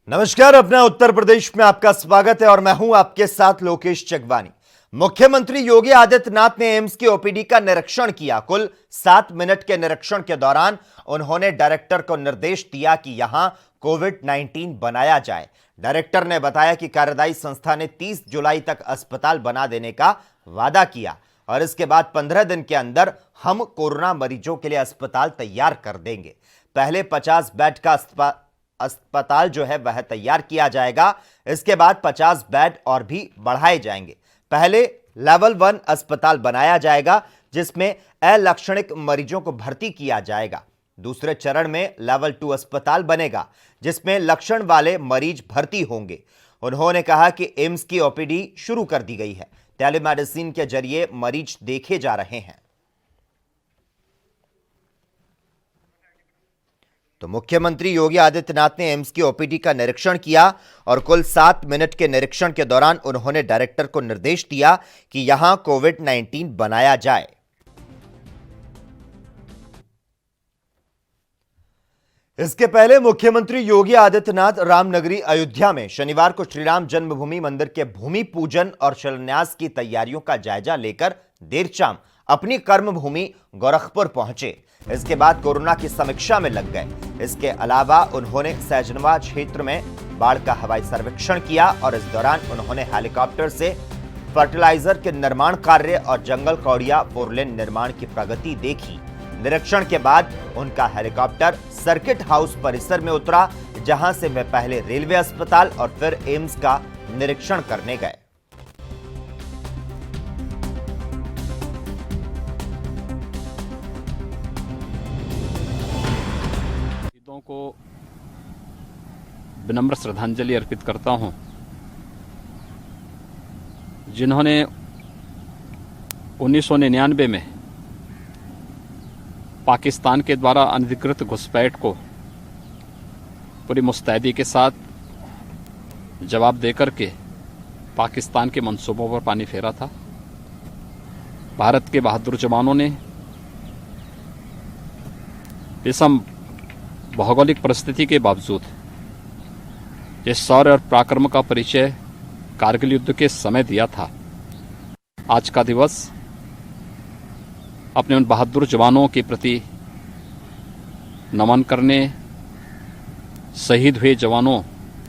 नमस्कार। अपना उत्तर प्रदेश में आपका स्वागत है और मैं हूं आपके साथ लोकेश चकवानी। मुख्यमंत्री योगी आदित्यनाथ ने एम्स की ओपीडी का निरीक्षण किया। कुल 7 मिनट के निरीक्षण के दौरान उन्होंने डायरेक्टर को निर्देश दिया कि यहां कोविड-19 बनाया जाए। डायरेक्टर ने बताया कि कार्यदायी संस्था ने 30 जुलाई तक अस्पताल बना देने का वादा किया और इसके बाद 15 दिन के अंदर हम कोरोना मरीजों के लिए अस्पताल तैयार कर देंगे। पहले 50 बेड का अस्पताल जो है वह तैयार किया जाएगा। इसके बाद 50 बेड और भी बढ़ाए जाएंगे। पहले लेवल 1 अस्पताल बनाया जाएगा जिसमें अलक्षणिक मरीजों को भर्ती किया जाएगा। दूसरे चरण में लेवल 2 अस्पताल बनेगा जिसमें लक्षण वाले मरीज भर्ती होंगे। उन्होंने कहा कि एम्स की ओपीडी शुरू कर दी गई है। टेलीमेडिसिन के जरिए मरीज देखे जा रहे हैं। तो मुख्यमंत्री योगी आदित्यनाथ ने एम्स की ओपीडी का निरीक्षण किया और कुल 7 मिनट के निरीक्षण के दौरान उन्होंने डायरेक्टर को निर्देश दिया कि यहां कोविड-19 बनाया जाए। इसके पहले मुख्यमंत्री योगी आदित्यनाथ रामनगरी अयोध्या में शनिवार को श्रीराम जन्मभूमि मंदिर के भूमि पूजन और शिलान्यास की तैयारियों का जायजा लेकर देर शाम अपनी कर्मभूमि गोरखपुर पहुंचे। इसके बाद कोरोना की समीक्षा में लग गए। इसके अलावा उन्होंने सैजनवा क्षेत्र में बाढ़ का हवाई सर्वेक्षण किया और इस दौरान उन्होंने हेलीकॉप्टर से फर्टिलाइजर के निर्माण कार्य और जंगल कौड़िया 4 लेन निर्माण की प्रगति देखी। निरीक्षण के बाद उनका हेलीकॉप्टर सर्किट हाउस परिसर में उतरा जहां से वे पहले रेलवे अस्पताल और फिर एम्स का निरीक्षण करने गए। को विनम्र श्रद्धांजलि अर्पित करता हूं, जिन्होंने 1999 में पाकिस्तान के द्वारा अनधिकृत घुसपैठ को पूरी मुस्तैदी के साथ जवाब देकर के पाकिस्तान के मंसूबों पर पानी फेरा था। भारत के बहादुर जवानों ने विषम भौगोलिक परिस्थिति के बावजूद जिस शौर्य और पराक्रम का परिचय कारगिल युद्ध के समय दिया था, आज का दिवस अपने उन बहादुर जवानों के प्रति नमन करने, शहीद हुए जवानों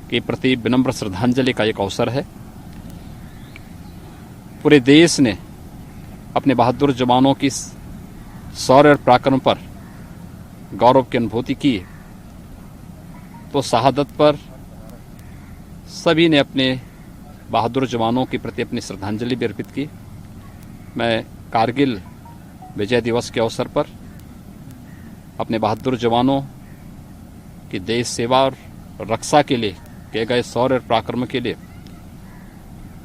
के प्रति विनम्र श्रद्धांजलि का एक अवसर है। पूरे देश ने अपने बहादुर जवानों की शौर्य और पराक्रम पर गौरव की अनुभूति की, तो शहादत पर सभी ने अपने बहादुर जवानों के प्रति अपनी श्रद्धांजलि भी अर्पित की। मैं कारगिल विजय दिवस के अवसर पर अपने बहादुर जवानों की देश सेवा और रक्षा के लिए किए गए शौर्य और पराक्रम के लिए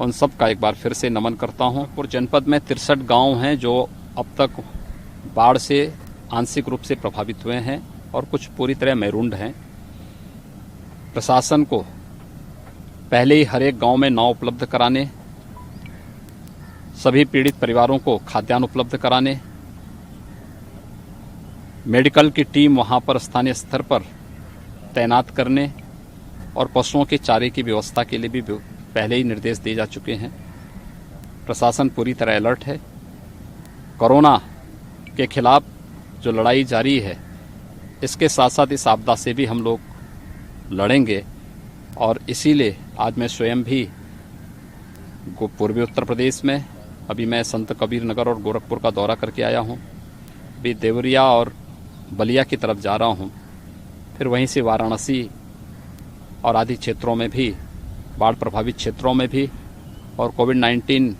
उन सब का एक बार फिर से नमन करता हूं। और जनपद में 63 गांव हैं जो अब तक बाढ़ से आंशिक रूप से प्रभावित हुए हैं और कुछ पूरी तरह मैरूंड हैं। प्रशासन को पहले ही हर एक गांव में नाव उपलब्ध कराने, सभी पीड़ित परिवारों को खाद्यान्न उपलब्ध कराने, मेडिकल की टीम वहां पर स्थानीय स्तर पर तैनात करने और पशुओं के चारे की व्यवस्था के लिए भी पहले ही निर्देश दिए जा चुके हैं। प्रशासन पूरी तरह अलर्ट है। कोरोना के खिलाफ जो लड़ाई जारी है, इसके साथ साथ इस आपदा से भी हम लोग लड़ेंगे और इसीलिए आज मैं स्वयं भी पूर्वी उत्तर प्रदेश में अभी मैं संत कबीर नगर और गोरखपुर का दौरा करके आया हूं। अभी देवरिया और बलिया की तरफ जा रहा हूं, फिर वहीं से वाराणसी और आदि क्षेत्रों में भी, बाढ़ प्रभावित क्षेत्रों में भी, और कोविड-19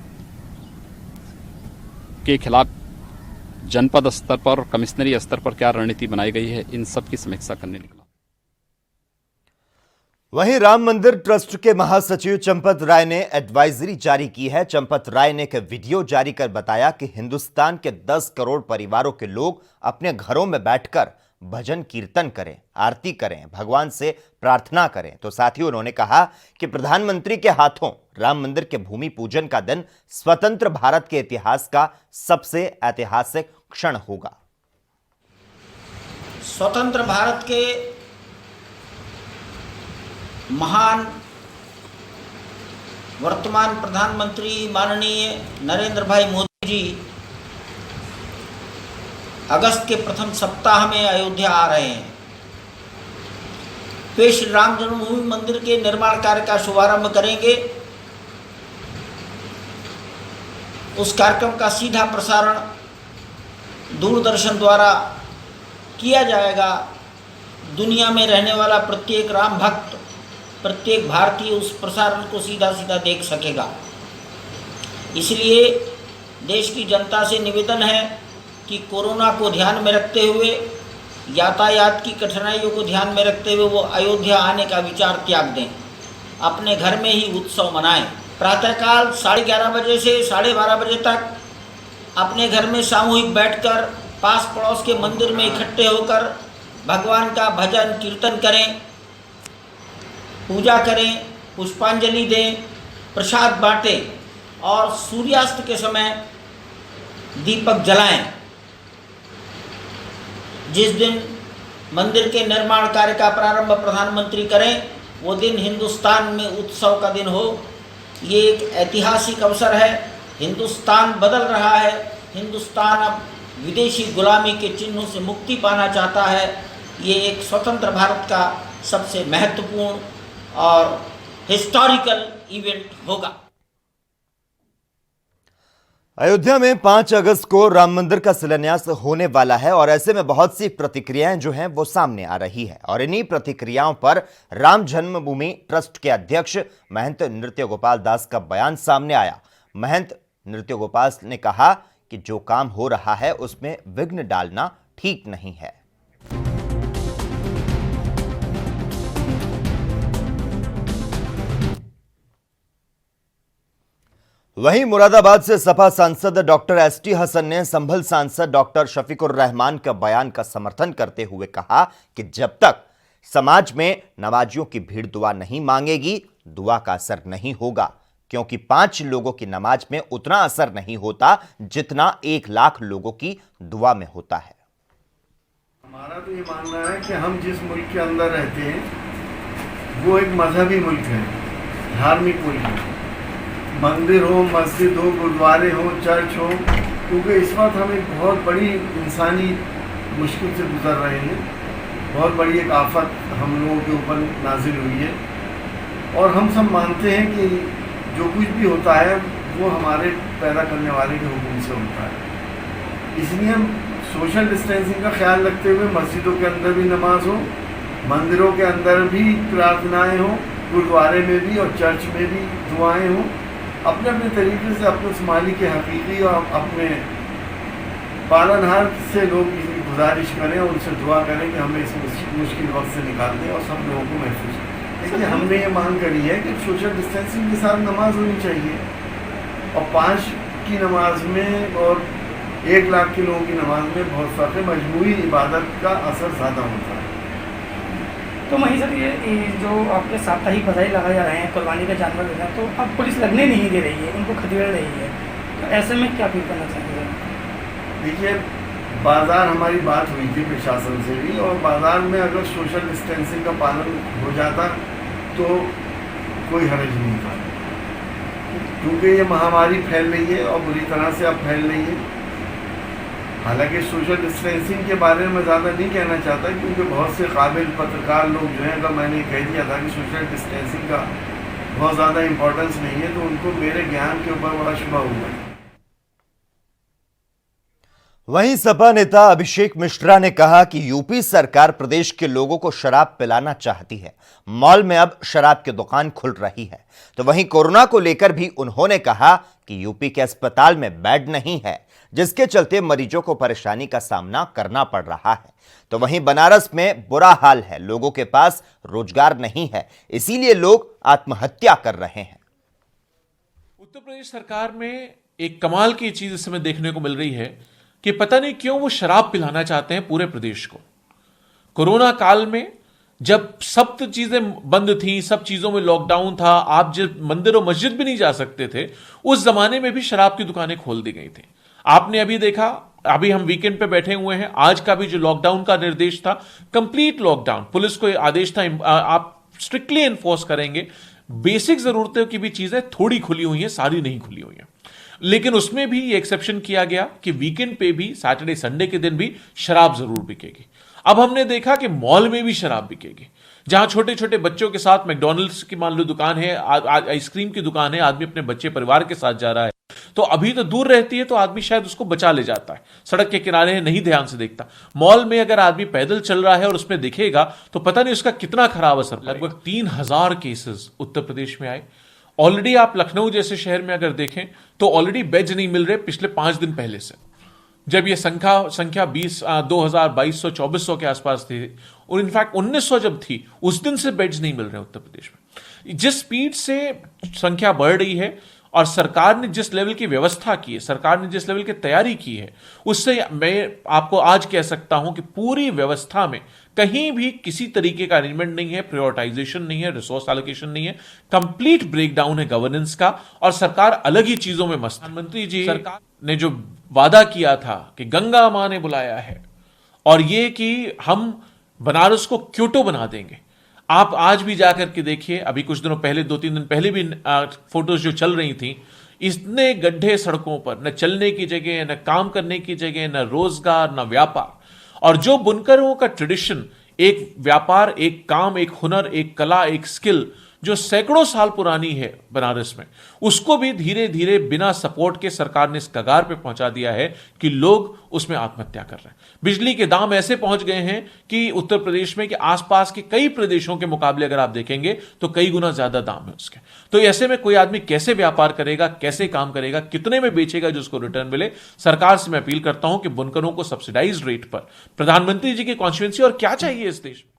के खिलाफ जनपद स्तर पर और कमिश्नरी स्तर पर क्या रणनीति बनाई गई है, इन सब की समीक्षा करने निकला। वहीं राम मंदिर ट्रस्ट के महासचिव चंपत राय ने एडवाइजरी जारी की है। चंपत राय ने एक वीडियो जारी कर बताया कि हिंदुस्तान के 10 करोड़ परिवारों के लोग अपने घरों में बैठकर भजन कीर्तन करें, आरती करें, भगवान से प्रार्थना करें। तो साथ ही उन्होंने कहा कि प्रधानमंत्री के हाथों राम मंदिर के भूमि पूजन का दिन स्वतंत्र भारत के इतिहास का सबसे ऐतिहासिक क्षण होगा। स्वतंत्र भारत के महान वर्तमान प्रधानमंत्री माननीय नरेंद्र भाई मोदी जी अगस्त के प्रथम सप्ताह में अयोध्या आ रहे हैं। वे श्री राम जन्मभूमि मंदिर के निर्माण कार्य का शुभारंभ करेंगे। उस कार्यक्रम का सीधा प्रसारण दूरदर्शन द्वारा किया जाएगा। दुनिया में रहने वाला प्रत्येक राम भक्त, प्रत्येक भारतीय उस प्रसारण को सीधा सीधा देख सकेगा। इसलिए देश की जनता से निवेदन है कि कोरोना को ध्यान में रखते हुए, यातायात की कठिनाइयों को ध्यान में रखते हुए वो अयोध्या आने का विचार त्याग दें, अपने घर में ही उत्सव मनाएं। प्रातःकाल 11:30 बजे से 12:30 बजे तक अपने घर में सामूहिक बैठकर पास पड़ोस के मंदिर में इकट्ठे होकर भगवान का भजन कीर्तन करें, पूजा करें, पुष्पांजलि दें, प्रसाद बांटें और सूर्यास्त के समय दीपक जलाएं। जिस दिन मंदिर के निर्माण कार्य का प्रारंभ प्रधानमंत्री करें, वो दिन हिंदुस्तान में उत्सव का दिन हो। ये एक ऐतिहासिक अवसर है। हिंदुस्तान बदल रहा है। हिंदुस्तान अब विदेशी गुलामी के चिन्हों से मुक्ति पाना चाहता है। ये एक स्वतंत्र भारत का सबसे महत्वपूर्ण और हिस्टोरिकल इवेंट होगा। अयोध्या में 5 अगस्त को राम मंदिर का शिलान्यास होने वाला है और ऐसे में बहुत सी प्रतिक्रियाएं जो हैं वो सामने आ रही है और इन्हीं प्रतिक्रियाओं पर राम जन्मभूमि ट्रस्ट के अध्यक्ष महंत नृत्य गोपाल दास का बयान सामने आया। महंत नृत्य गोपाल ने कहा कि जो काम हो रहा है उसमें विघ्न डालना ठीक नहीं है। वहीं मुरादाबाद से सपा सांसद डॉक्टर एसटी हसन ने संभल सांसद डॉक्टर शफीकुर रहमान के बयान का समर्थन करते हुए कहा कि जब तक समाज में नमाजियों की भीड़ दुआ नहीं मांगेगी, दुआ का असर नहीं होगा, क्योंकि 5 लोगों की नमाज में उतना असर नहीं होता जितना 1 लाख लोगों की दुआ में होता है। हमारा तो ये मानना है कि हम जिस मुल्क के अंदर रहते हैं वो एक मजहबी मुल्क है, धार्मिक मुल्क है। मंदिर हो, मस्जिद हो, गुरुद्वारे हो, चर्च हो, क्योंकि इस वक्त हम एक बहुत बड़ी इंसानी मुश्किल से गुजर रहे हैं। बहुत बड़ी एक आफत हम लोगों के ऊपर नाजिल हुई है और हम सब मानते हैं कि जो कुछ भी होता है वो हमारे पैदा करने वाले के हुक्म से होता है। इसलिए हम सोशल डिस्टेंसिंग का ख्याल रखते हुए मस्जिदों के अंदर भी नमाज हो, मंदिरों के अंदर भी प्रार्थनाएं हो, गुरुद्वारे में भी और चर्च में भी दुआएं हों। अपने अपने तरीके से अपने समाली के हकीकी और अपने पालनहार से लोग गुजारिश करें और उनसे दुआ करें कि हमें इस मुश्किल वक्त से निकाल दें और सब लोगों को महफूज करें। इसलिए हमने ये मांग करी है कि सोशल डिस्टेंसिंग के साथ नमाज होनी चाहिए और 5 की नमाज में और 1 लाख के लोगों की नमाज में बहुत फ़र्क है। मजमूई इबादत का असर ज़्यादा होता है। तो वहीं सर ये जो आपके साप्ताहिक बधाई लगाए जा रहे हैं कुर्बानी का जानवर देना, तो अब पुलिस लगने नहीं दे रही है, उनको खदेड़ रही है, तो ऐसे में क्या फील करना चाहिए? देखिए, बाज़ार हमारी बात हुई थी प्रशासन से भी और बाज़ार में अगर सोशल डिस्टेंसिंग का पालन हो जाता तो कोई हर्ज नहीं था, क्योंकि ये महामारी फैल रही है और बुरी तरह से अब फैल रही है। हालांकि सोशल डिस्टेंसिंग के बारे में ज़्यादा नहीं कहना चाहता, क्योंकि बहुत से काबिल पत्रकार लोग जो हैं, अगर मैंने कह दिया था कि सोशल डिस्टेंसिंग का बहुत ज़्यादा इम्पोर्टेंस नहीं है, तो उनको मेरे ज्ञान के ऊपर बड़ा शुबा हुआ है। वहीं सपा नेता अभिषेक मिश्रा ने कहा कि यूपी सरकार प्रदेश के लोगों को शराब पिलाना चाहती है। मॉल में अब शराब की दुकान खुल रही है। तो वहीं कोरोना को लेकर भी उन्होंने कहा कि यूपी के अस्पताल में बेड नहीं है, जिसके चलते मरीजों को परेशानी का सामना करना पड़ रहा है। तो वहीं बनारस में बुरा हाल है, लोगों के पास रोजगार नहीं है, इसीलिए लोग आत्महत्या कर रहे हैं। उत्तर प्रदेश सरकार में एक कमाल की चीज इस समय देखने को मिल रही है कि पता नहीं क्यों वो शराब पिलाना चाहते हैं पूरे प्रदेश को। कोरोना काल में जब सब चीजें बंद थी, सब चीजों में लॉकडाउन था, आप जब मंदिर और मस्जिद भी नहीं जा सकते थे, उस जमाने में भी शराब की दुकानें खोल दी गई थी। आपने अभी देखा, अभी हम वीकेंड पे बैठे हुए हैं, आज का भी जो लॉकडाउन का निर्देश था, कंप्लीट लॉकडाउन, पुलिस को आदेश था, आप स्ट्रिक्टली एनफोर्स करेंगे। बेसिक जरूरतों की भी चीजें थोड़ी खुली हुई हैं, सारी नहीं खुली हुई हैं, लेकिन उसमें भी ये एक्सेप्शन किया गया कि वीकेंड पे भी, सैटरडे संडे के दिन भी शराब जरूर बिकेगी। अब हमने देखा कि मॉल में भी शराब बिकेगी, जहां छोटे छोटे बच्चों के साथ मैकडॉनल्ड्स की मान लो दुकान है, आइसक्रीम की दुकान है, आदमी अपने बच्चे परिवार के साथ जा रहा है, तो अभी तो दूर रहती है तो आदमी शायद उसको बचा ले जाता है, सड़क के किनारे है, नहीं ध्यान से देखता। मॉल में अगर आदमी पैदल चल रहा है और उसमें दिखेगा तो पता नहीं उसका कितना खराब असर। लगभग 3000 केसेस उत्तर प्रदेश में आए। ऑलरेडी आप लखनऊ जैसे शहर में अगर देखें तो ऑलरेडी बेड नहीं मिल रहे पिछले 5 दिन पहले से, जब ये संख्या 2200 के आसपास थी, और इनफैक्ट 1900 जब थी उस दिन से बेड्स नहीं मिल रहे उत्तर प्रदेश में। जिस स्पीड से संख्या बढ़ रही है और सरकार ने जिस लेवल की व्यवस्था की है, सरकार ने जिस लेवल की तैयारी की है, उससे मैं आपको आज कह सकता हूं कि पूरी व्यवस्था में कहीं भी किसी तरीके का अरेंजमेंट नहीं है, प्रायोरिटाइजेशन नहीं है, रिसोर्स एलोकेशन नहीं है, कंप्लीट ब्रेकडाउन है गवर्नेंस का, और सरकार अलग ही चीजों में मस्त। प्रधानमंत्री जी सरकार ने जो वादा किया था कि गंगा मां ने बुलाया है, और ये कि हम बनारस को क्योटो बना देंगे। आप आज भी जाकर के देखिए, अभी कुछ दिनों पहले, 2-3 दिन पहले भी फोटोज जो चल रही थी, इतने गड्ढे सड़कों पर, न चलने की जगह, न काम करने की जगह, न रोजगार, न व्यापार। और जो बुनकरों का ट्रेडिशन, एक व्यापार, एक काम, एक हुनर, एक कला, एक स्किल जो सैकड़ों साल पुरानी है बनारस में, उसको भी धीरे धीरे बिना सपोर्ट के सरकार ने इस कगार पे पहुंचा दिया है कि लोग उसमें आत्महत्या कर रहे हैं। बिजली के दाम ऐसे पहुंच गए हैं कि उत्तर प्रदेश में कि आसपास के कई प्रदेशों के मुकाबले अगर आप देखेंगे तो कई गुना ज्यादा दाम है उसके। तो ऐसे में कोई आदमी कैसे व्यापार करेगा, कैसे काम करेगा, कितने में बेचेगा जो उसको रिटर्न मिले। सरकार से मैं अपील करता हूं कि बुनकरों को सब्सिडाइज रेट पर, प्रधानमंत्री जी की कॉन्स्टिट्यूएंसी और क्या चाहिए इस देश में।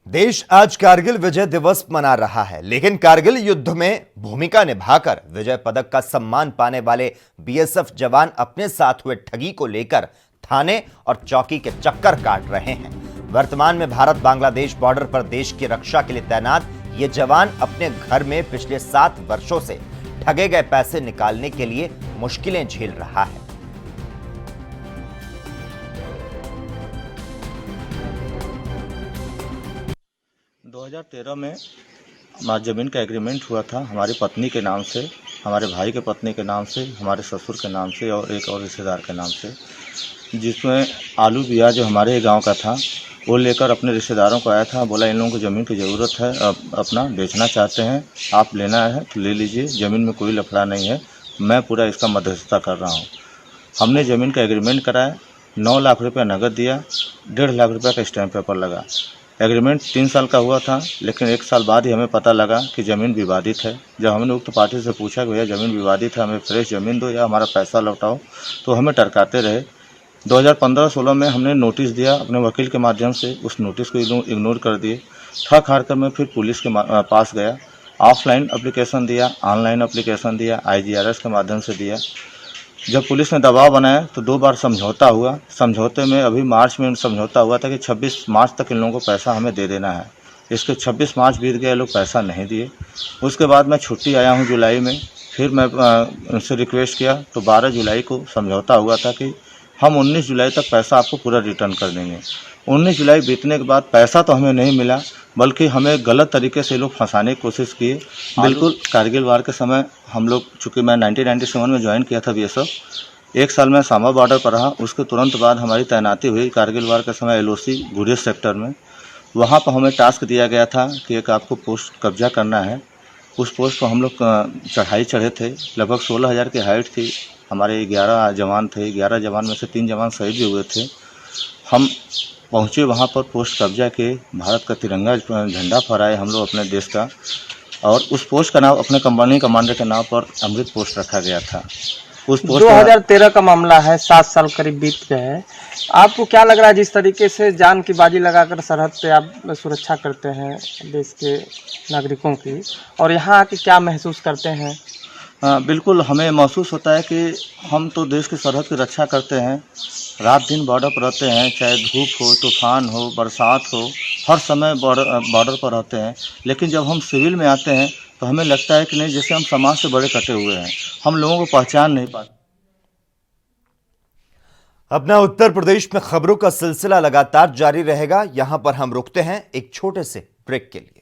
देश आज कारगिल विजय दिवस मना रहा है, लेकिन कारगिल युद्ध में भूमिका निभाकर विजय पदक का सम्मान पाने वाले बीएसएफ जवान अपने साथ हुए ठगी को लेकर थाने और चौकी के चक्कर काट रहे हैं। वर्तमान में भारत बांग्लादेश बॉर्डर पर देश की रक्षा के लिए तैनात ये जवान अपने घर में पिछले 7 वर्षों से ठगे गए पैसे निकालने के लिए मुश्किलें झेल रहा है। 2013 में हमारा ज़मीन का एग्रीमेंट हुआ था, हमारी पत्नी के नाम से, हमारे भाई के पत्नी के नाम से, हमारे ससुर के नाम से और एक और रिश्तेदार के नाम से, जिसमें आलू बिया जो हमारे गांव का था वो लेकर अपने रिश्तेदारों को आया था। बोला इन लोगों को ज़मीन की ज़रूरत है, अपना बेचना चाहते हैं, आप लेना है तो ले लीजिए, ज़मीन में कोई लफड़ा नहीं है, मैं पूरा इसका मध्यस्थता कर रहा हूँ। हमने ज़मीन का एग्रीमेंट कराया, 9 लाख रुपये नगद दिया, 1.5 लाख रुपये का स्टैम्प पेपर लगा। एग्रीमेंट 3 साल का हुआ था, लेकिन 1 साल बाद ही हमें पता लगा कि ज़मीन विवादित है। जब हमने उक्त पार्टी से पूछा कि भैया ज़मीन विवादित है, हमें फ्रेश ज़मीन दो या हमारा पैसा लौटाओ, तो हमें टरकाते रहे। 2015-16 में हमने नोटिस दिया अपने वकील के माध्यम से, उस नोटिस को इग्नोर कर दिए। थक हार कर मैं फिर पुलिस के पास गया, ऑफलाइन एप्लीकेशन दिया, ऑनलाइन एप्लीकेशन दिया, IGRS के माध्यम से दिया। जब पुलिस ने दबाव बनाया तो 2 बार समझौता हुआ। समझौते में अभी मार्च में समझौता हुआ था कि 26 मार्च तक इन लोगों को पैसा हमें दे देना है। इसके 26 मार्च बीत गए, लोग पैसा नहीं दिए। उसके बाद मैं छुट्टी आया हूँ जुलाई में, फिर मैं उनसे रिक्वेस्ट किया तो 12 जुलाई को समझौता हुआ था कि हम 19 जुलाई तक पैसा आपको पूरा रिटर्न कर देंगे। 19 जुलाई बीतने के बाद पैसा तो हमें नहीं मिला, बल्कि हमें गलत तरीके से लोग फंसाने की कोशिश किए। बिल्कुल कारगिल वार के समय हम लोग, चूँकि मैं 1997 में ज्वाइन किया था BSF, 1 साल में सांबा बॉर्डर पर रहा। उसके तुरंत बाद हमारी तैनाती हुई कारगिल वार के समय LOC गुरेज सेक्टर में। वहाँ पर हमें टास्क दिया गया था कि एक आपको पोस्ट कब्जा करना है। उस पोस्ट पर हम लोग चढ़ाई चढ़े थे, लगभग 16,000 की हाइट थी। हमारे 11 जवान थे, 11 जवान में से 3 जवान शहीद भी हुए थे। हम पहुँचे वहाँ पर, पोस्ट कब्जा के, भारत का तिरंगा झंडा फहराए हम लोग अपने देश का, और उस पोस्ट का नाम अपने कंपनी कमांडर के नाम पर अमृत पोस्ट रखा गया था। उस पोस्ट 2013 का मामला है, 7 साल करीब बीत गए हैं। आपको क्या लग रहा है, जिस तरीके से जान की बाजी लगाकर सरहद पे आप सुरक्षा करते हैं देश के नागरिकों की, और यहाँ आके क्या महसूस करते हैं? बिल्कुल, हमें महसूस होता है कि हम तो देश की सरहद की रक्षा करते हैं, रात दिन बॉर्डर पर रहते हैं, चाहे धूप हो, तूफान हो, बरसात हो, हर समय बॉर्डर पर रहते हैं। लेकिन जब हम सिविल में आते हैं तो हमें लगता है कि नहीं, जैसे हम समाज से बड़े कटे हुए हैं, हम लोगों को पहचान नहीं पाते। अपना उत्तर प्रदेश में खबरों का सिलसिला लगातार जारी रहेगा। यहां पर हम रुकते हैं एक छोटे से ब्रेक के लिए।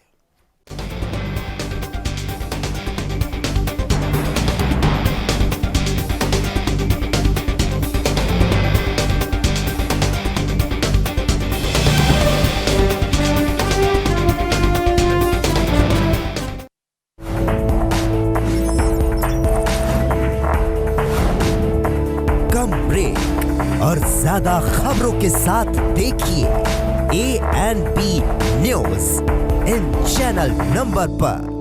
कम ब्रेक और ज्यादा खबरों के साथ देखिए ANP news in channel number पर।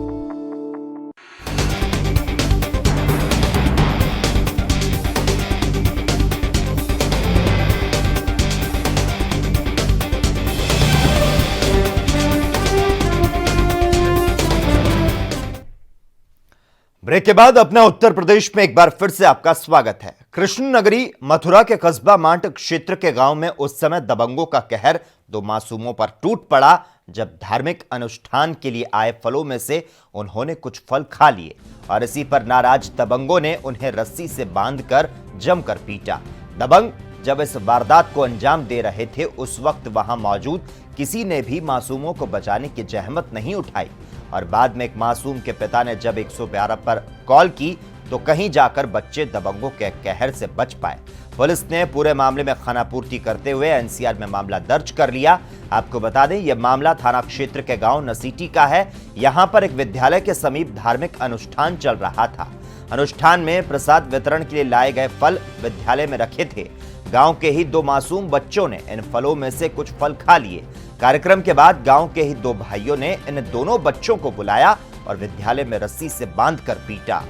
ब्रेक के बाद अपना उत्तर प्रदेश में एक बार फिर से आपका स्वागत है। कृष्ण नगरी मथुरा के कस्बा मांट क्षेत्र के गांव में उस समय दबंगों का कहर दो मासूमों पर टूट पड़ा जब धार्मिक अनुष्ठान के लिए आए फलों में से उन्होंने कुछ फल खा लिए और इसी पर नाराज दबंगों ने उन्हें रस्सी से बांधकर जमकर पीटा। दबंग जब इस वारदात को अंजाम दे रहे थे उस वक्त वहां मौजूद किसी ने भी मासूमों को बचाने की जहमत नहीं उठाई और बाद में एक मासूम के पिता ने जब 112 पर कॉल की तो कहीं जाकर बच्चे दबंगों के कहर से बच पाए। पुलिस ने पूरे मामले में खानापूर्ति करते हुए एनसीआर में मामला दर्ज कर लिया। आपको बता दें यह मामला थाना क्षेत्र के गांव नसीटी का है। यहां पर एक विद्यालय के समीप धार्मिक अनुष्ठान चल रहा था। अनुष्ठान में प्रसाद वितरण के लिए लाए गए फल विद्यालय में रखे थे। गांव के ही दो मासूम बच्चों ने इन फलों में से कुछ फल खा लिए। कार्यक्रम के बाद गांव के ही दो भाइयों ने इन दोनों बच्चों को बुलाया और विद्यालय में रस्सी से बांधकर पीटा।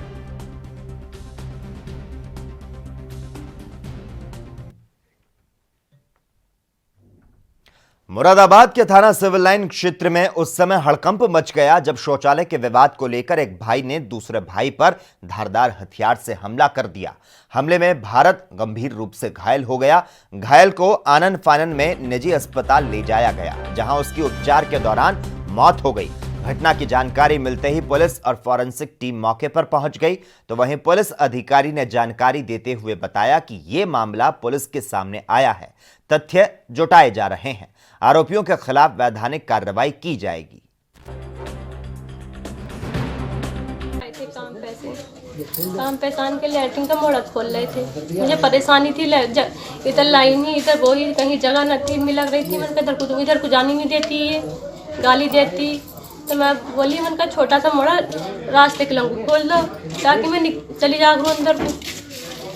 मुरादाबाद के थाना सिविल लाइन क्षेत्र में उस समय हड़कंप मच गया जब शौचालय के विवाद को लेकर एक भाई ने दूसरे भाई पर धारदार हथियार से हमला कर दिया। हमले में भारत गंभीर रूप से घायल हो गया। घायल को आनन फानन में निजी अस्पताल ले जाया गया जहां उसकी उपचार के दौरान मौत हो गई। घटना की जानकारी मिलते ही पुलिस और फॉरेंसिक टीम मौके पर पहुंच गई तो वहीं पुलिस अधिकारी ने जानकारी देते हुए बताया कि यह मामला पुलिस के सामने आया है, तथ्य जुटाए जा रहे हैं, आरोपियों के खिलाफ वैधानिक कार्रवाई की जाएगी। काम पहचान के लैट्रिन का मोड़ खोल रहे थे। मुझे परेशानी थी, इधर लाइन ही इधर वो ही कहीं जगह न थी, मिलक रही थी। मैंने इधर को जाने नहीं देती, ये गाली देती तो मैं बोली मन का छोटा सा मोड़ा रास्ते के लोगों खोल दो ताकि मैं चली जा करूँ अंदर को।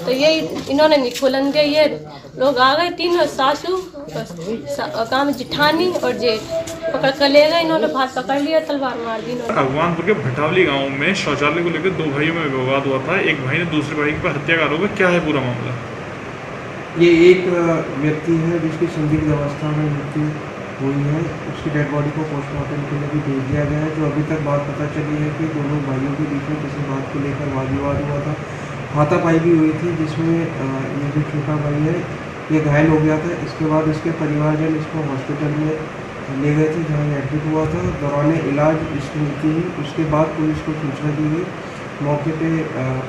तो ये इन्होंने नहीं खोलन दिया। ये लोग आ गए, तीनों सासू काम जिठानी और जेठ पकड़ कर ले गए। इन्होंने हाथ पकड़ लिया, तलवार मार दी। भगवानपुर के भटावली गांव में शौचालय को लेकर दो भाइयों में विवाद हुआ था। एक भाई ने दूसरे भाई पर हत्या का आरोप है। क्या है पूरा मामला? ये एक व्यक्ति है जिसकी संदिग्ध अवस्था में मृत्यु हुई है। उसकी डेड बॉडी को पोस्टमार्टम के लिए भी भेज दिया गया है। जो अभी तक बात पता चली है कि दोनों भाइयों के बीच में किसी बात को लेकर वाद विवाद हुआ था, हाथापाई भी हुई थी, जिसमें ये जो छोटा भाई है ये घायल हो गया था। इसके बाद इसके परिवारजन इसको हॉस्पिटल में ले गए थे जहाँ एडमिट हुआ था। दौरान इलाज इसकी मृत्यु हुई। उसके बाद पुलिस को सूचना दी गई। मौके पे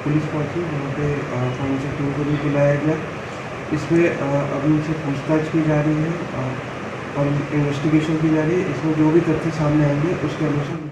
पुलिस पहुंची, वहाँ पे फॉरेंसिक टीम को भी बुलाया गया। इसमें अभी इनसे पूछताछ की जा रही है और इन्वेस्टिगेशन की जा रही है। इसमें जो भी तथ्य सामने आएंगे उसके अनुसार।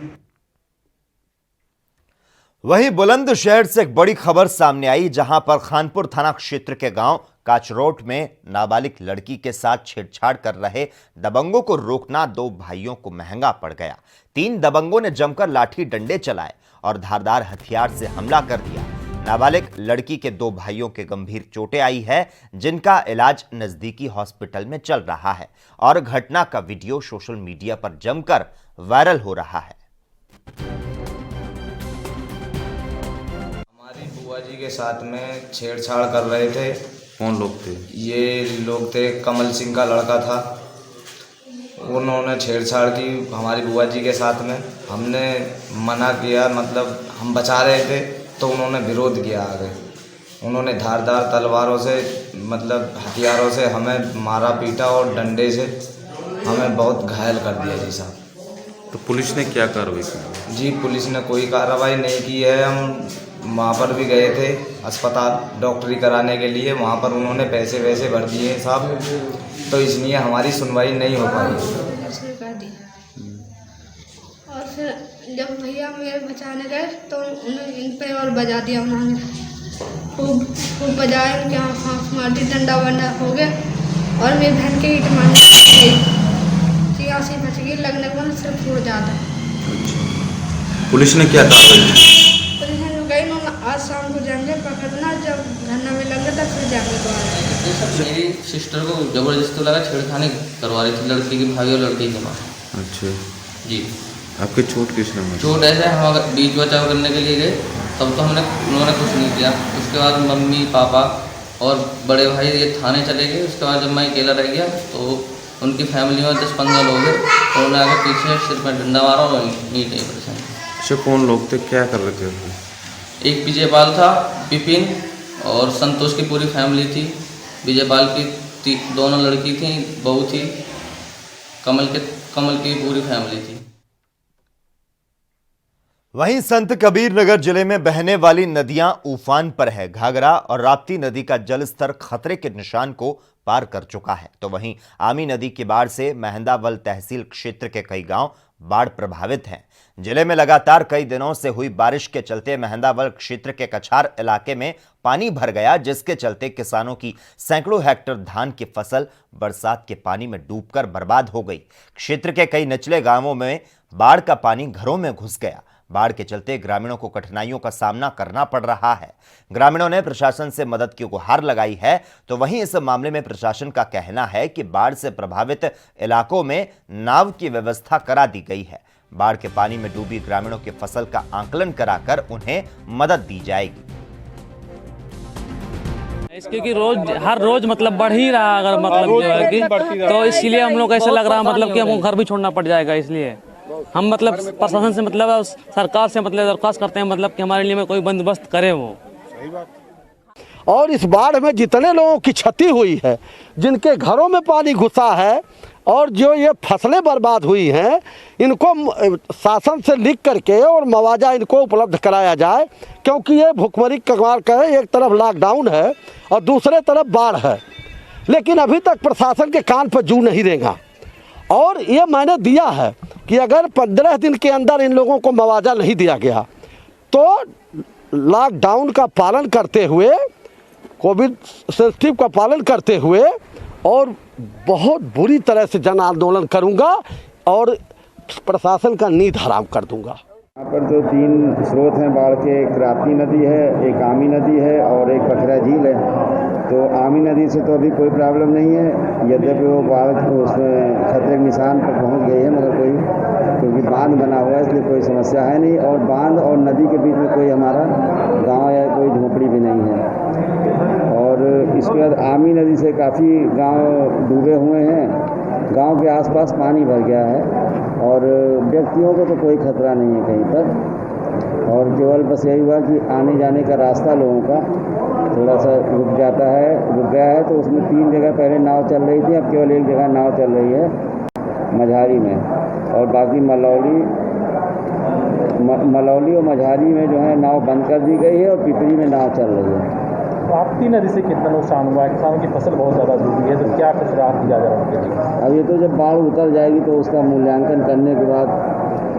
वहीं बुलंदशहर से एक बड़ी खबर सामने आई जहां पर खानपुर थाना क्षेत्र के गांव काचरोट में नाबालिग लड़की के साथ छेड़छाड़ कर रहे दबंगों को रोकना दो भाइयों को महंगा पड़ गया। 3 दबंगों ने जमकर लाठी डंडे चलाए और धारदार हथियार से हमला कर दिया। नाबालिग लड़की के 2 भाइयों के गंभीर चोटें आई है जिनका इलाज नजदीकी हॉस्पिटल में चल रहा है और घटना का वीडियो सोशल मीडिया पर जमकर वायरल हो रहा है। हमारी बुआ जी के साथ में छेड़छाड़ कर रहे थे। कौन लोग थे? ये लोग थे, कमल सिंह का लड़का था। उन्होंने छेड़छाड़ की हमारी बुआ जी के साथ में। हमने मना किया, मतलब हम बचा रहे थे तो उन्होंने विरोध किया आगे। उन्होंने धारदार तलवारों से, मतलब हथियारों से हमें मारा पीटा और डंडे से हमें बहुत घायल कर दिया जी साहब। तो पुलिस ने क्या कार्रवाई की? जी पुलिस ने कोई कार्रवाई नहीं की है। हम वहाँ पर भी गए थे अस्पताल डॉक्टरी कराने के लिए, वहाँ पर उन्होंने पैसे वैसे भर दिए साहब, तो इसलिए हमारी सुनवाई नहीं हो पाई। और फिर जब भैया मेरे बचाने गए तो उन्होंने इन पे और बजा दिया, उन्होंने खूब बजाए, उनके हाथ मारती, डंडा वंडा हो गया और मेरी बहन के ईट मारने गई, चियासी बच गई, लगने को सिर्फ फूट जाता। पुलिस ने क्या कार्रवाई की? पुलिस ने गई, आज शाम को जाएंगे पकड़ना, जब धरना में लगे तब फिर जाएंगे दोबारा। मेरी सिस्टर को जबरदस्ती लगा छेड़खानी करवा रही थी लड़की की भाई और लड़की के माँ। अच्छा जी। आपके चोट किसने मारी? चोट ऐसे हम अगर बीच बचाव करने के लिए गए तब तो उन्होंने कुछ नहीं किया। उसके बाद मम्मी पापा और बड़े भाई ये थाने चले गए। उसके बाद जब मैं अकेला रह गया तो उनकी फैमिली में 10-15 लोग हैं, तो उन्होंने आगे पीछे सिर में डंडा मारा और ईंट परेशान। अच्छा कौन लोग थे, क्या कर रहे थे? एक विजयपाल था, विपिन और संतोष की पूरी फैमिली थी। विजयपाल की दोनों लड़की थी, बहू थी, कमल की पूरी फैमिली थी। वहीं संत कबीर नगर जिले में बहने वाली नदियां उफान पर है। घाघरा और राप्ती नदी का जलस्तर खतरे के निशान को पार कर चुका है, तो वहीं आमी नदी की बाढ़ से मेहंदावल तहसील क्षेत्र के कई गांव बाढ़ प्रभावित हैं। जिले में लगातार कई दिनों से हुई बारिश के चलते मेहंदावल क्षेत्र के कछार इलाके में पानी भर गया, जिसके चलते किसानों की सैकड़ों हेक्टेयर धान की फसल बरसात के पानी में डूबकर बर्बाद हो गई। क्षेत्र के कई निचले गांवों में बाढ़ का पानी घरों में घुस गया। बाढ़ के चलते ग्रामीणों को कठिनाइयों का सामना करना पड़ रहा है। ग्रामीणों ने प्रशासन से मदद की गुहार लगाई है, तो वहीं इस मामले में प्रशासन का कहना है कि बाढ़ से प्रभावित इलाकों में नाव की व्यवस्था करा दी गई है। बाढ़ के पानी में डूबी ग्रामीणों की फसल का आंकलन कराकर उन्हें मदद दी जाएगी। क्योंकि हर रोज मतलब बढ़ ही रहा, अगर मतलब जो है कि तो इसीलिए हम लोग ऐसा लग रहा मतलब कि हमको घर भी छोड़ना पड़ जाएगा। इसलिए हम मतलब प्रशासन से मतलब सरकार से मतलब दरख्वास्त करते हैं मतलब कि हमारे लिए में कोई बंदोबस्त करे वो। और इस बाढ़ में जितने लोगों की क्षति हुई है, जिनके घरों में पानी घुसा है और जो ये फसलें बर्बाद हुई हैं, इनको शासन से लिख करके और मुआवजा इनको उपलब्ध कराया जाए, क्योंकि ये भुखमरी कगार का है। एक तरफ लॉकडाउन है और दूसरे तरफ बाढ़ है, लेकिन अभी तक प्रशासन के कान पर जू नहीं रेंगा। और ये मैंने दिया है कि अगर 15 दिन के अंदर इन लोगों को मुआवजा नहीं दिया गया तो लॉकडाउन का पालन करते हुए, कोविड सेंसिटिव का पालन करते हुए और बहुत बुरी तरह से जन आंदोलन करूंगा और प्रशासन का नींद हराम कर दूंगा। यहाँ पर जो 3 स्रोत हैं बाढ़ के, एक राप्ती नदी है, एक आमी नदी है और एक पखरा झील है। तो आमी नदी से तो अभी कोई प्रॉब्लम नहीं है, यद्यपि वो बाढ़ उसमें खतरे के निशान पर पहुँच गई है, मगर क्योंकि बांध बना हुआ है इसलिए कोई समस्या है नहीं। और बांध और नदी के बीच में कोई हमारा गांव या कोई झोंपड़ी भी नहीं है। और इसके बाद आमी नदी से काफ़ी गांव डूबे हुए हैं, गांव के आसपास पानी भर गया है और व्यक्तियों को तो कोई खतरा नहीं है कहीं पर। और केवल बस यही हुआ कि आने जाने का रास्ता लोगों का थोड़ा सा रुक गया है, तो उसमें 3 जगह पहले नाव चल रही थी, अब केवल एक जगह नाव चल रही है मझारी में, और बाकी मलौली और मझारी में जो है नाव बंद कर दी गई है और पिपरी में नाव चल रही है। राप्ती नदी से कितना नुकसान हुआ है? किसानों की फसल बहुत ज़्यादा डूबी है, तो क्या कुछ राहत दिया जा रहा है? अब ये तो जब बाढ़ उतर जाएगी तो उसका मूल्यांकन करने के बाद,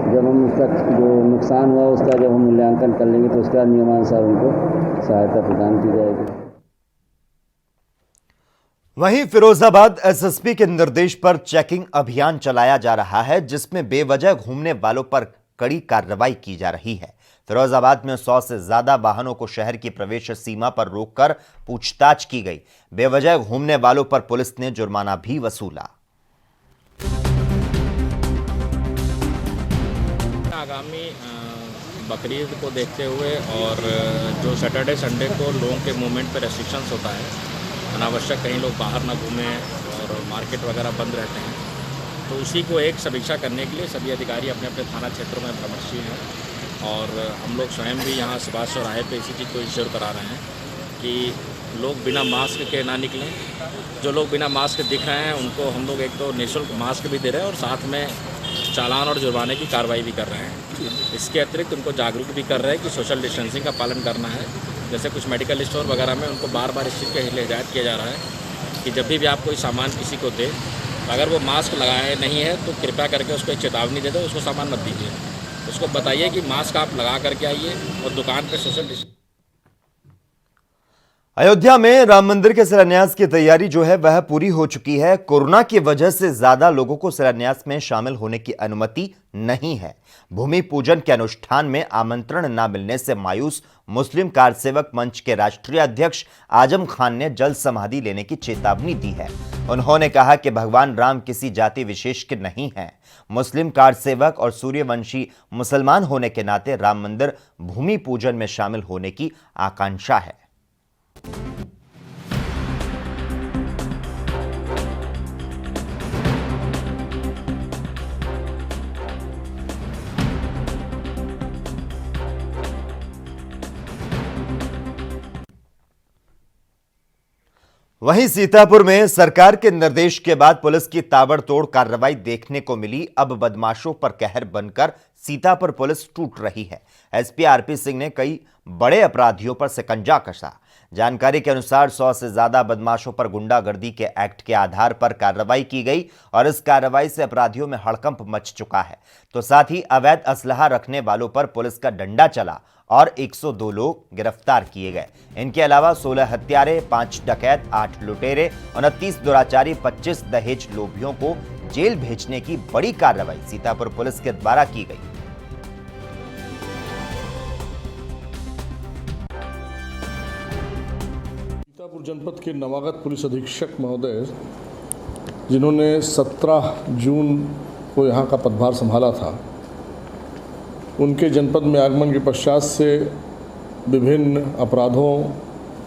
जब हम उसका जो नुकसान हुआ उसका जब हम मूल्यांकन कर लेंगे तो उसका नियमानुसार उनको सहायता प्रदान की जाएगी। वहीं फिरोजाबाद एसएसपी के निर्देश पर चेकिंग अभियान चलाया जा रहा है, जिसमें बेवजह घूमने वालों पर कड़ी कार्रवाई की जा रही है। फिरोजाबाद में 100 से ज्यादा वाहनों को शहर की प्रवेश सीमा पर रोककर पूछताछ की गई। बेवजह घूमने वालों पर पुलिस ने जुर्माना भी वसूला। आगामी बकरीद को देखते हुए और जो सैटरडे संडे को लोगों के मूवमेंट पर रेस्ट्रिक्शंस होता है, अनावश्यक कहीं लोग बाहर ना घूमें और मार्केट वगैरह बंद रहते हैं, तो उसी को एक समीक्षा करने के लिए सभी अधिकारी अपने अपने थाना क्षेत्रों में परामर्शी हैं। और हम लोग स्वयं भी यहाँ सुभाष चौराहे पे इसी चीज़ को इंश्योर करा रहे हैं कि लोग बिना मास्क के ना निकलें। जो लोग बिना मास्क दिख रहे हैं उनको हम लोग एक तो निःशुल्क मास्क भी दे रहे हैं और साथ में चालान और जुर्माने की कार्रवाई भी कर रहे हैं। इसके अतिरिक्त उनको जागरूक भी कर रहे हैं कि सोशल डिस्टेंसिंग का पालन करना है। जैसे कुछ मेडिकल स्टोर वगैरह में उनको बार बार इस चीज़ के लिए हिदायत किया जा रहा है कि जब भी आप कोई सामान किसी को दें, अगर वो मास्क लगाए नहीं है तो कृपया करके उसको एक चेतावनी दे दो, उसको सामान मत दीजिए। उसको बताइए कि मास्क आप लगा करके आइए और दुकान पे सोशल डिस्टेंस। अयोध्या में राम मंदिर के शिलान्यास की तैयारी जो है वह पूरी हो चुकी है। कोरोना की वजह से ज्यादा लोगों को शिलान्यास में शामिल होने की अनुमति नहीं है। भूमि पूजन के अनुष्ठान में आमंत्रण न मिलने से मायूस मुस्लिम कार सेवक मंच के राष्ट्रीय अध्यक्ष आजम खान ने जल समाधि लेने की चेतावनी दी है। उन्होंने कहा कि भगवान राम किसी जाति विशेष के नहीं हैं। मुस्लिम कार सेवक और सूर्यवंशी मुसलमान होने के नाते राम मंदिर भूमि पूजन में शामिल होने की आकांक्षा है। वहीं सीतापुर में सरकार के निर्देश के बाद पुलिस की ताबड़तोड़ कार्रवाई देखने को मिली। अब बदमाशों पर कहर बनकर सीतापुर पुलिस टूट रही है। एसपी आरपी सिंह ने कई बड़े अपराधियों पर शिकंजा कसा। जानकारी के अनुसार 100 से ज्यादा बदमाशों पर गुंडागर्दी के एक्ट के आधार पर कार्रवाई की गई और इस कार्रवाई से अपराधियों में हड़कंप मच चुका है। तो साथ ही अवैध असलहा रखने वालों पर पुलिस का डंडा चला और 102 लोग गिरफ्तार किए गए। इनके अलावा 16 हत्यारे, 5 डकैत, 8 लुटेरे, 29 दुराचारी, 25 दहेज लोभियों को जेल भेजने की बड़ी कार्रवाई सीतापुर पुलिस के द्वारा की गई। सीतापुर जनपद के नवागत पुलिस अधीक्षक महोदय, जिन्होंने 17 जून को यहाँ का पदभार संभाला था, उनके जनपद में आगमन के पश्चात से विभिन्न अपराधों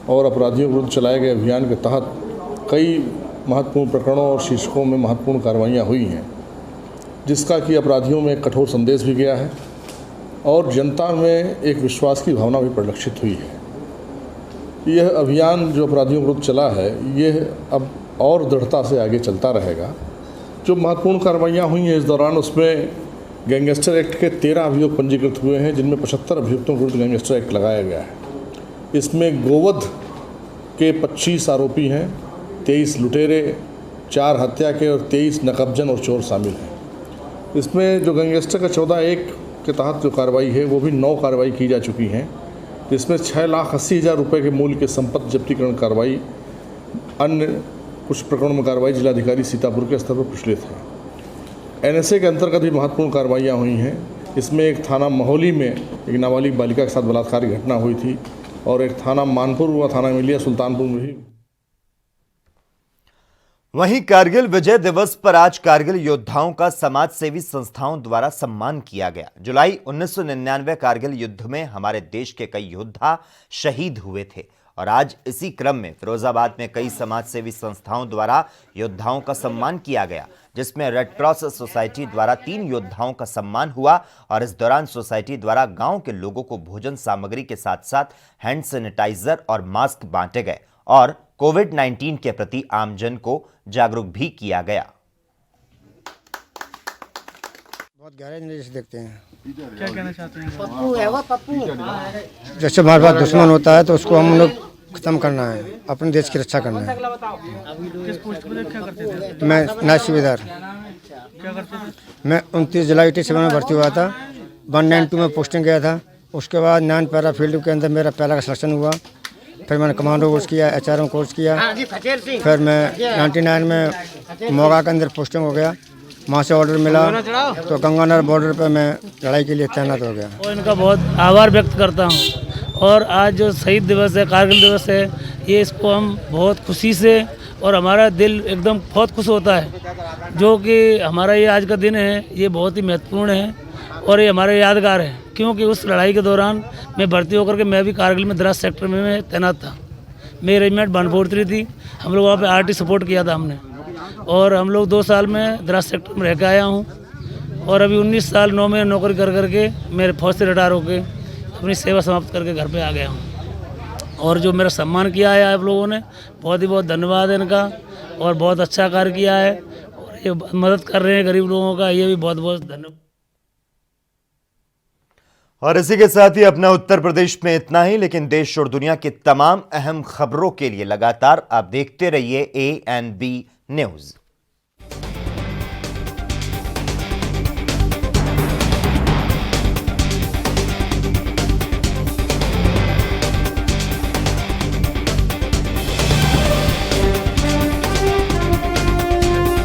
और अपराधियों के विरुद्ध चलाए गए अभियान के तहत कई महत्वपूर्ण प्रकरणों और शीर्षकों में महत्वपूर्ण कार्रवाइयाँ हुई हैं, जिसका कि अपराधियों में एक कठोर संदेश भी गया है और जनता में एक विश्वास की भावना भी परिलक्षित हुई है। यह अभियान जो अपराधियों के विरुद्ध चला है, यह अब और दृढ़ता से आगे चलता रहेगा। जो महत्वपूर्ण कार्रवाइयाँ हुई हैं इस दौरान, उसमें गैंगस्टर एक्ट के 13 अभियोग पंजीकृत हुए हैं, जिनमें 75 अभियुक्तों के विरुद्ध गैंगस्टर एक्ट लगाया गया है। इसमें गोवध के 25 आरोपी हैं, 23 लुटेरे, 4 हत्या के और 23 नकबजन और चोर शामिल हैं। इसमें जो गैंगस्टर का 14(1) के तहत जो कार्रवाई है, वो भी 9 कार्रवाई की जा चुकी हैं, जिसमें 6,80,000 रुपये के मूल्य के संपत्ति जब्तीकरण कार्रवाई, अन्य कुछ प्रकरणों में कार्रवाई जिलाधिकारी सीतापुर के स्तर पर प्रचलित है। NSA के अंतर्गत भी महत्वपूर्ण कार्रवाइयाँ हुई हैं। इसमें एक थाना महोली में एक नाबालिग बालिका के साथ बलात्कार की घटना हुई थी और एक थाना मानपुर व थाना मिलिया सुल्तानपुर में भी। वहीं कारगिल विजय दिवस पर आज कारगिल योद्धाओं का समाज सेवी संस्थाओं द्वारा सम्मान किया गया। जुलाई 1999 कारगिल युद्ध में हमारे देश के कई योद्धा शहीद हुए थे और आज इसी क्रम में फिरोजाबाद में कई समाज सेवी संस्थाओं द्वारा योद्धाओं का सम्मान किया गया, जिसमें रेड क्रॉस सोसाइटी द्वारा 3 योद्धाओं का सम्मान हुआ और इस दौरान सोसाइटी द्वारा गांव के लोगों को भोजन सामग्री के साथ साथ हैंड सैनिटाइजर और मास्क बांटे गए और कोविड-19 के प्रति आमजन को जागरूक भी किया गया। बहुत गहरे नजर से देखते हैं। क्या कहना चाहते हैं? पप्पू है वो, पप्पू। जैसे हमारे पास दुश्मन होता है तो उसको हम लोग खत्म करना है, अपने देश की रक्षा करना है। किस पोस्ट पर क्या करते थे? मैं नायब सूबेदार। क्या करते थे? मैं 29 जुलाई 87 में भर्ती हुआ था। 192 में पोस्टिंग गया था। उसके बाद 9 पैरा फील्ड के अंदर मेरा पहला का सिलेक्शन हुआ। फिर मैंने कमांडो कोर्स किया, HRM कोर्स किया। फिर मैं 99 में मोगा के अंदर पोस्टिंग हो गया। वहाँ से ऑर्डर मिला तो गंगानगर बॉर्डर पर मैं लड़ाई के लिए तैनात हो गया। और इनका बहुत आभार व्यक्त करता हूँ। और आज जो शहीद दिवस है, कारगिल दिवस है, ये इसको हम बहुत खुशी से और हमारा दिल एकदम बहुत खुश होता है, जो कि हमारा ये आज का दिन है, ये बहुत ही महत्वपूर्ण है और ये हमारे यादगार है। क्योंकि उस लड़ाई के दौरान मैं भर्ती होकर के मैं भी कारगिल में द्रास सेक्टर में मैं तैनात था। मेरी रेजिमेंट 143 थी। हम लोग वहाँ पे RT सपोर्ट किया था हमने, और हम लोग 2 साल में द्रास सेक्टर में रह के आया हूँ और अभी 19 साल 9 महीने नौकरी कर करके मेरे फौज से रिटायर होके अपनी सेवा समाप्त करके घर पे आ गया हूँ। और जो मेरा सम्मान किया है आप लोगों ने, बहुत ही बहुत धन्यवाद है इनका, और बहुत अच्छा कार्य किया है। और ये मदद कर रहे हैं गरीब लोगों का, ये भी बहुत बहुत धन्यवाद। और इसी के साथ ही अपना उत्तर प्रदेश में इतना ही, लेकिन देश और दुनिया की तमाम अहम खबरों के लिए लगातार आप देखते रहिए ANB न्यूज़।